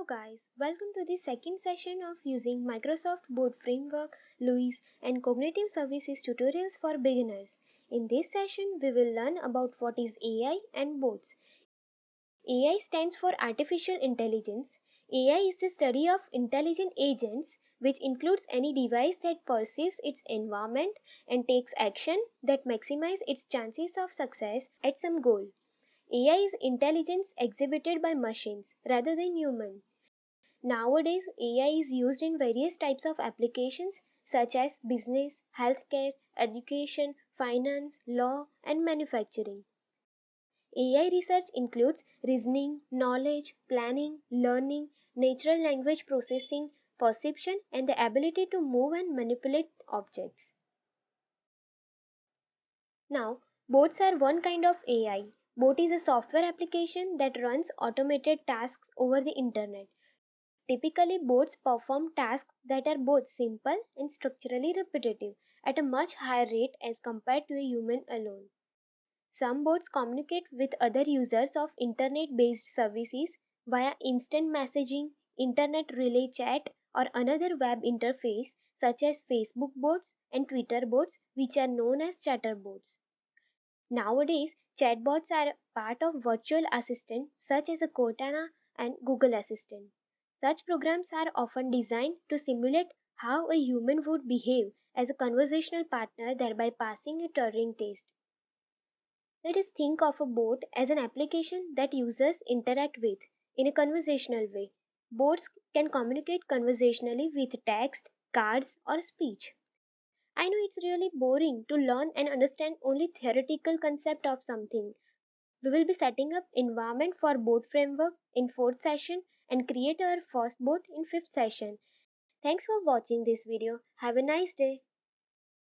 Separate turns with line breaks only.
guys, welcome to the second session of using Microsoft Boat Framework, LUIS and Cognitive Services tutorials for beginners. In this session, we will learn about what is AI and boats. AI stands for Artificial Intelligence. AI is the study of intelligent agents, which includes any device that perceives its environment and takes action that maximizes its chances of success at some goal. AI is intelligence exhibited by machines rather than human. Nowadays, AI is used in various types of applications such as business, healthcare, education, finance, law, and manufacturing. AI research includes reasoning, knowledge, planning, learning, natural language processing, perception, and the ability to move and manipulate objects. Now, bots are one kind of AI. Bot is a software application that runs automated tasks over the internet. Typically, bots perform tasks that are both simple and structurally repetitive at a much higher rate as compared to a human alone. Some bots communicate with other users of internet based services via instant messaging, internet relay chat, or another web interface such as Facebook bots and Twitter bots, which are known as chatterbots. Nowadays, chatbots are part of virtual assistants such as a Cortana and Google Assistant. Such programs are often designed to simulate how a human would behave as a conversational partner, thereby passing a Turing test. Let us think of a bot as an application that users interact with in a conversational way. Bots can communicate conversationally with text, cards, or speech. I know it's really boring to learn and understand only theoretical concept of something. We will be setting up environment for bot framework in 4th session and create our first bot in 5th session. Thanks for watching this video. Have a nice day.